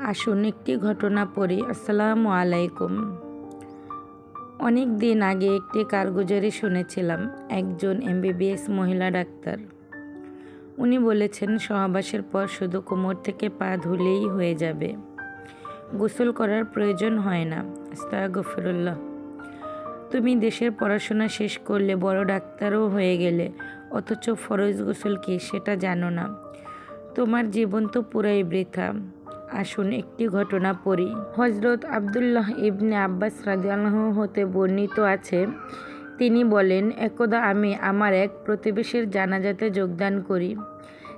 আসুন একটি ঘটনা পড়ি। আসসালামু আলাইকুম। অনেক দিন আগে একটি কারগুজারি শুনেছিলাম একজন এমবিবিএস মহিলা ডাক্তার। উনি বলেছেন সহবাসের পর শুধু কোমর থেকে পা ধুলেই হয়ে যাবে, গোসল করার প্রয়োজন হয় না। আস্তাগফিরুল্লাহ। তুমি দেশের পড়াশোনা শেষ করলে, বড় ডাক্তারও হয়ে গেলে, অথচ ফরজ গোসল কি সেটা জানো না। তোমার জীবন তো পুরাই বৃথা। আসুন একটি ঘটনা পড়ি। হজরত আবদুল্লাহ ইবনে আব্বাস রাদিয়াল্লাহু হতে বর্ণিত আছে, তিনি বলেন, একদা আমি আমার এক প্রতিবেশীর জানাজাতে যোগদান করি।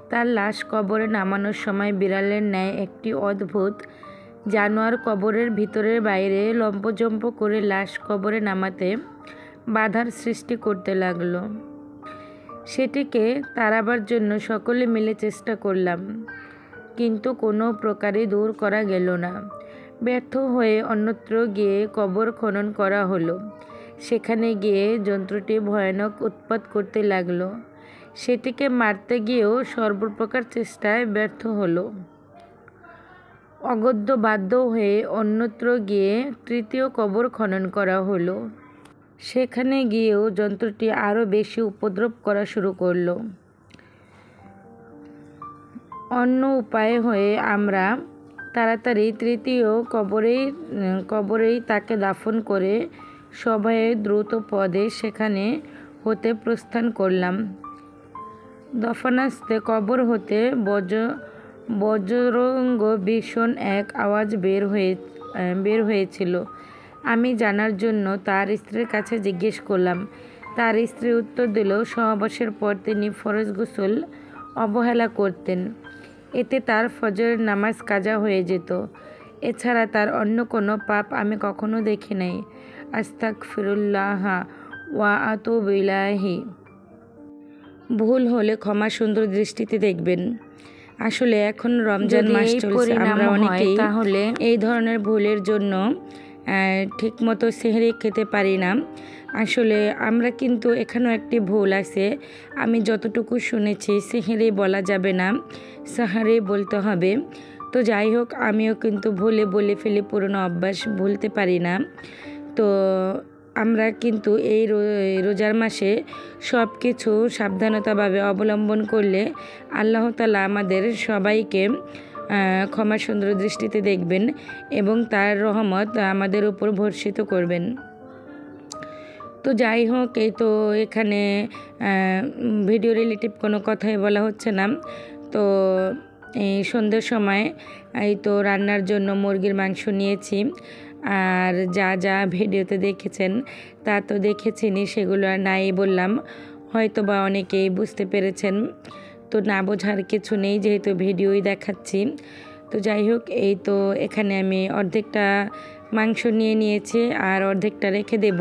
তার লাশ কবরে নামানোর সময় বিড়ালের ন্যায় একটি অদ্ভুত জানোয়ার কবরের ভিতরের বাইরে লম্পজম্প করে লাশ কবরে নামাতে বাধার সৃষ্টি করতে লাগলো। সেটিকে তাড়াবার জন্য সকলে মিলে চেষ্টা করলাম, কিন্তু কোনো প্রকারে দূর করা গেল না। ব্যর্থ হয়ে অন্যত্র গিয়ে কবর খনন করা হলো। সেখানে গিয়ে যন্ত্রটি ভয়ানক উৎপাত করতে লাগলো। সেটিকে মারতে গিয়েও সর্বপ্রকার চেষ্টায় ব্যর্থ হলো। অগত্য বাধ্য হয়ে অন্যত্র গিয়ে তৃতীয় কবর খনন করা হলো। সেখানে গিয়েও যন্ত্রটি আরও বেশি উপদ্রব করা শুরু করলো। অন্য উপায় হয়ে আমরা তাড়াতাড়ি তৃতীয় কবরেই তাকে দাফন করে সবাই দ্রুত পদে সেখানে হতে প্রস্থান করলাম। দফনাস্তে কবর হতে বজ্রঙ্গ ভীষণ এক আওয়াজ বের হয়েছিল। আমি জানার জন্য তার স্ত্রীর কাছে জিজ্ঞেস করলাম। তার স্ত্রী উত্তর দিল, সহবাসের পর তিনি ফরজ গোসল অবহেলা করতেন, এতে তার ফজরের নামাজ কাজা হয়ে যেত। এছাড়া তার অন্য কোনো পাপ আমি কখনো দেখি নাই। আস্তাগফিরুল্লাহ ওয়া আতুবু ইলাইহি। ভুল হলে ক্ষমা সুন্দর দৃষ্টিতে দেখবেন। আসলে এখন রমজান মাস চলছে, আমরা অনেকেই তাহলে এই ধরনের ভুলের জন্য ঠিকমতো সেহরি খেতে পারি না। আসলে আমরা কিন্তু এখানেও একটি ভুল আছে। আমি যতটুকু শুনেছি সেহরি বলা যাবে না, সাহারি বলতে হবে। তো যাই হোক, আমিও কিন্তু বলে ফেলি, পুরনো অভ্যাস ভুলতে পারি না। তো আমরা কিন্তু এই রোজার মাসে সব কিছু সাবধানতাভাবে অবলম্বন করলে আল্লাহ তাআলা আমাদের সবাইকে ক্ষমা সুন্দর দৃষ্টিতে দেখবেন এবং তার রহমত আমাদের উপর বর্ষিত করবেন। তো যাই হোক, এই তো এখানে ভিডিও রিলেটিভ কোনো কথাই বলা হচ্ছে না। তো এই সন্ধ্যের সময় এই তো রান্নার জন্য মুরগির মাংস নিয়েছি। আর যা ভিডিওতে দেখেছেন তা তো দেখেছেনই, সেগুলো আর নাই বললাম, হয়তো বা অনেকেই বুঝতে পেরেছেন। তো না বোঝার কিছু নেই, যেহেতু ভিডিওই দেখাচ্ছি। তো যাই হোক, এই তো এখানে আমি অর্ধেকটা মাংস নিয়েছি আর অর্ধেকটা রেখে দেব,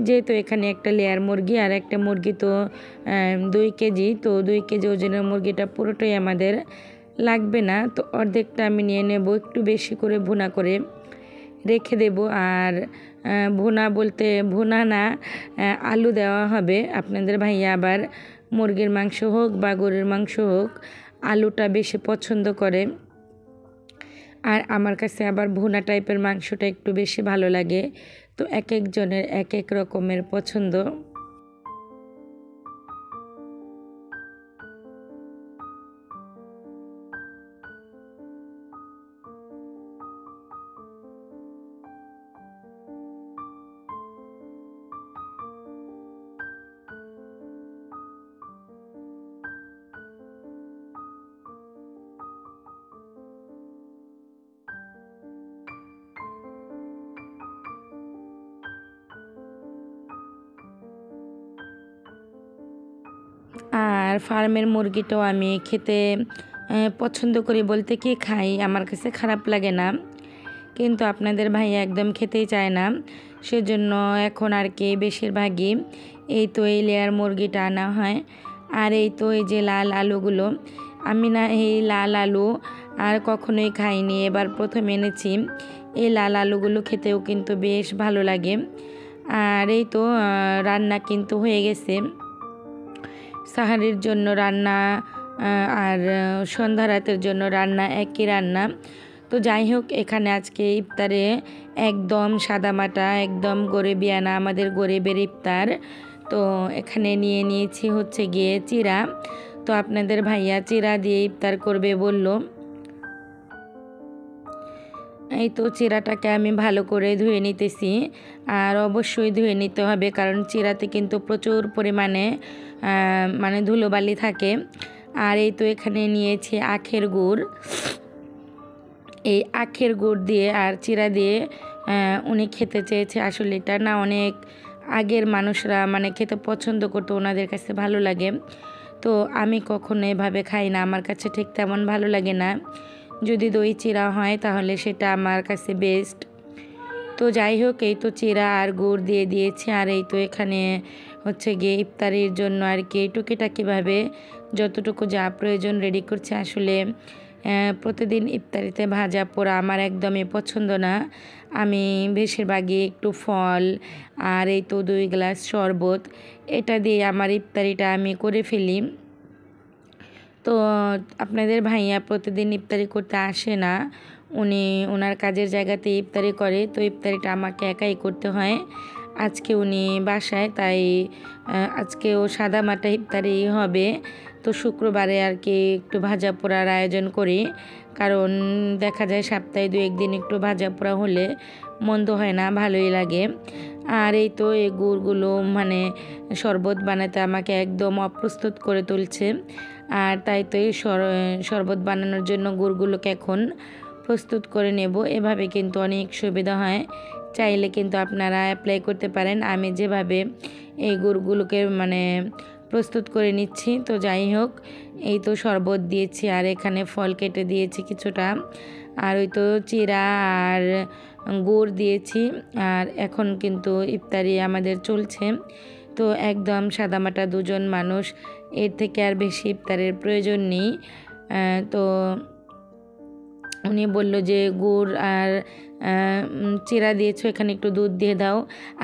যেহেতু এখানে একটা লেয়ার মুরগি আর একটা মুরগি তো 2 কেজি। তো 2 কেজি ওজনের মুরগিটা পুরোটাই আমাদের লাগবে না। তো অর্ধেকটা আমি নিয়ে নেব, একটু বেশি করে ভুনা করে রেখে দেব। আর ভুনা বলতে ভুনা না, আলু দেওয়া হবে। আপনাদের ভাইয়া আবার মুরগির মাংস হোক বা গরুর মাংস হোক, আলুটা বেশি পছন্দ করে। আর আমার কাছে আবার ভুনা টাইপের মাংসটা একটু বেশি ভালো লাগে। তো এক একজনের এক এক রকমের পছন্দ। আর ফার্মের মুরগিটাও আমি খেতে পছন্দ করি, বলতে কি খাই, আমার কাছে খারাপ লাগে না। কিন্তু আপনাদের ভাই একদম খেতেই চায় না, সেজন্য এখন আর কি বেশিরভাগই এই তো এই লেয়ার মুরগিটা আনা হয়। আর এই তো এই যে লাল আলুগুলো, আমি না এই লাল আলু আর কখনোই খাইনি, এবার প্রথম এনেছি। এই লাল আলুগুলো খেতেও কিন্তু বেশ ভালো লাগে। আর এই তো রান্না কিন্তু হয়ে গেছে। সাহারির জন্য রান্না আর সন্ধ্যা রাতের জন্য রান্না, একই রান্না। তো যাই হোক, এখানে আজকে ইফতারে একদম সাদামাটা, একদম গরিবিয়ানা, আমাদের গরিবের ইফতার। তো এখানে নিয়ে নিয়েছি হচ্ছে গিয়ে চিরা। তো আপনাদের ভাইয়া চিরা দিয়ে ইফতার করবে বলল। এই তো চিরাটাকে আমি ভালো করে ধুয়ে নিতেছি, আর অবশ্যই ধুয়ে নিতে হবে, কারণ চিরাতে কিন্তু প্রচুর পরিমাণে মানে ধুলোবালি থাকে। আর এই তো এখানে নিয়েছি আখের গুড়। এই আখের গুড় দিয়ে আর চিরা দিয়ে উনি খেতে চেয়েছে। আসলে এটা না অনেক আগের মানুষরা মানে খেতে পছন্দ করতো, ওনাদের কাছে ভালো লাগে। তো আমি কখনো এভাবে খাই না, আমার কাছে ঠিক তেমন ভালো লাগে না। যদি দই চিরা হয় তাহলে সেটা আমার কাছে বেস্ট। তো যাই হোক, এই তো চিরা আর গুড় দিয়ে দিয়েছি। আর এই তো এখানে হচ্ছে গিয়ে ইফতারির জন্য আর কি টুকিটাকিভাবে যতটুকু যা প্রয়োজন রেডি করছে। আসলে প্রতিদিন ইফতারিতে ভাজা পোড়া আমার একদমই পছন্দ না। আমি বেশিরভাগই একটু ফল আর এই তো 2 গ্লাস শরবত, এটা দিয়ে আমার ইফতারিটা আমি করে ফেলি। তো আপনাদের ভাইয়া প্রতিদিন ইফতারি করতে আসে না, উনি ওনার কাজের জায়গাতে ইফতারি করে। তো ইফতারিটা আমাকে একাই করতে হয়। আজকে উনি বাসায়, তাই আজকেও সাদামাটা ইফতারি হবে। তো শুক্রবারে আর কি একটু ভাজা পোড়ার আয়োজন করি, কারণ দেখা যায় সপ্তাহে 2-1 দিন একটু ভাজা পোড়া হলে মন্দ হয় না, ভালোই লাগে। আর এই তো এই গুড়গুলো মানে শরবত বানাতে আমাকে একদম অপ্রস্তুত করে তুলছে। আর তাই তো এই শরবত বানানোর জন্য গুড়গুলোকে এখন প্রস্তুত করে নেব। এভাবে কিন্তু অনেক সুবিধা হয়, চাইলে কিন্তু আপনারা অ্যাপ্লাই করতে পারেন আমি যেভাবে এই গুড়গুলোকে মানে প্রস্তুত করে নিচ্ছি। তো যাই হোক, এই তো শরবত দিয়েছি আর এখানে ফল কেটে দিয়েছি কিছুটা, আর ওই তো চিরা আর গুড় দিয়েছি। আর এখন কিন্তু ইফতারি আমাদের চলছে। তো একদম সাদামাটা 2 জন মানুষ, এর থেকে আর বেশি ইফতারের প্রয়োজন নেই। তো উনি বলল যে গুড় আর চিরা দিয়েছো, এখানে একটু দুধ দিয়ে দাও।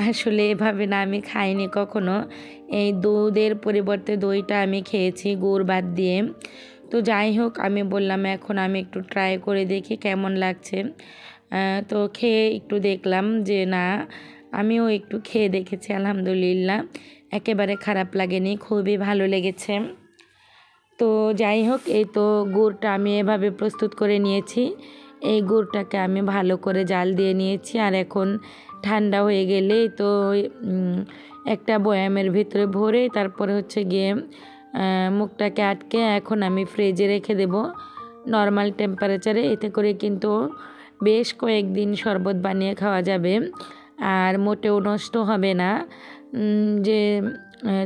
আসলে এভাবে না আমি খাইনি কখনো, এই দুধের পরিবর্তে দইটা আমি খেয়েছি গুড় বাদ দিয়ে। তো যাই হোক, আমি বললাম এখন আমি একটু ট্রাই করে দেখি কেমন লাগছে। তো খেয়ে একটু দেখলাম যে না, আমিও একটু খেয়ে দেখেছি, আলহামদুলিল্লাহ একেবারে খারাপ লাগেনি, খুবই ভালো লেগেছে। তো যাই হোক, এই তো গুড়টা আমি এভাবে প্রস্তুত করে নিয়েছি। এই গুড়টাকে আমি ভালো করে জাল দিয়ে নিয়েছি, আর এখন ঠান্ডা হয়ে গেলে তো একটা বয়ামের ভিতরে ভরে তারপরে হচ্ছে গিয়ে মুখটাকে আটকে এখন আমি ফ্রিজে রেখে দেব নর্মাল টেম্পারেচারে। এতে করে কিন্তু বেশ কয়েকদিন শরবত বানিয়ে খাওয়া যাবে, আর মোটেও নষ্ট হবে না। যে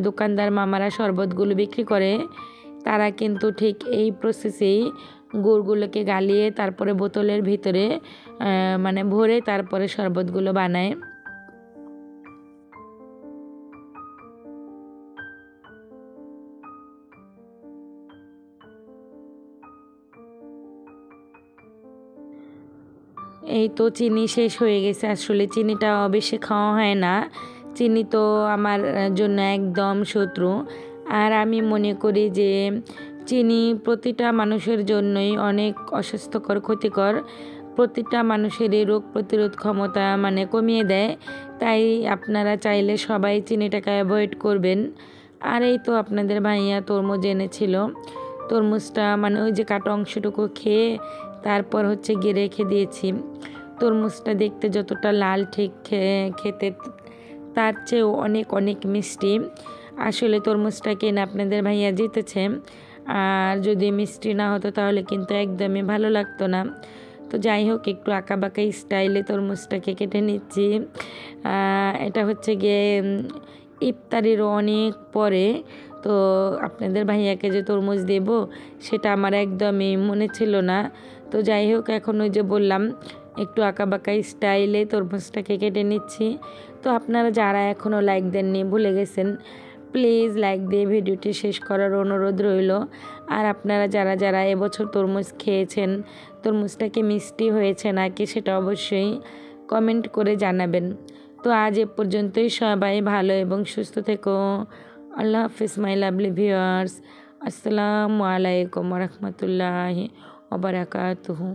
দোকানদার মামারা শরবতগুলো বিক্রি করে, তারা কিন্তু ঠিক এই প্রসেসেই গুড়গুলোকে গালিয়ে তারপরে বোতলের ভিতরে মানে ভরে তারপরে শরবতগুলো বানায়। এই তো চিনি শেষ হয়ে গেছে, আসলে চিনিটা বেশি খাওয়া হয় না, চিনি তো আমার জন্য একদম শত্রু। আর আমি মনে করি যে চিনি প্রতিটা মানুষের জন্যই অনেক অস্বাস্থ্যকর, ক্ষতিকর, প্রতিটা মানুষেরই রোগ প্রতিরোধ ক্ষমতা মানে কমিয়ে দেয়। তাই আপনারা চাইলে সবাই চিনিটাকে অ্যাভয়েড করবেন। আর এই তো আপনাদের ভাইয়া তরমুজ এনেছিল, তরমুজটা মানে ওই যে কাটা অংশটুকু খেয়ে তারপর হচ্ছে গিয়ে রেখে দিয়েছি। তরমুজটা দেখতে যতটা লাল, ঠিক খেতে তার চেয়েও অনেক অনেক মিষ্টি। আসলে তরমুজটা কিনে আপনাদের ভাইয়া জিতেছে, আর যদি মিষ্টি না হতো তাহলে কিন্তু একদমই ভালো লাগতো না। তো যাই হোক, একটু আঁকাবাঁকা স্টাইলে তরমুজটাকে কেটে নিচ্ছি। এটা হচ্ছে গিয়ে ইফতারির অনেক পরে। তো আপনাদের ভাইয়াকে যে তরমুজ দেব সেটা আমার একদমই মনে ছিল না। তো যাই হোক, এখন ওই যে বললাম একটু আঁকাবাঁকা স্টাইলে তরমুজটাকে কেটে নিচ্ছি। তো আপনারা যারা এখনও লাইক দেননি, ভুলে গেছেন, প্লিজ লাইক দিয়ে ভিডিওটি শেষ করার অনুরোধ রইল। আর আপনারা যারা যারা এবছর তরমুজ খেয়েছেন, তরমুজটাকে মিষ্টি হয়েছে নাকি সেটা অবশ্যই কমেন্ট করে জানাবেন। তো আজ এ পর্যন্তই, সবাই ভালো এবং সুস্থ থেকো। আল্লাহ হাফিজ মাই লাভলি ভিউয়ার্স। আসসালামু আলাইকুম ওয়া রাহমাতুল্লাহি ওয়া বারাকাতুহু।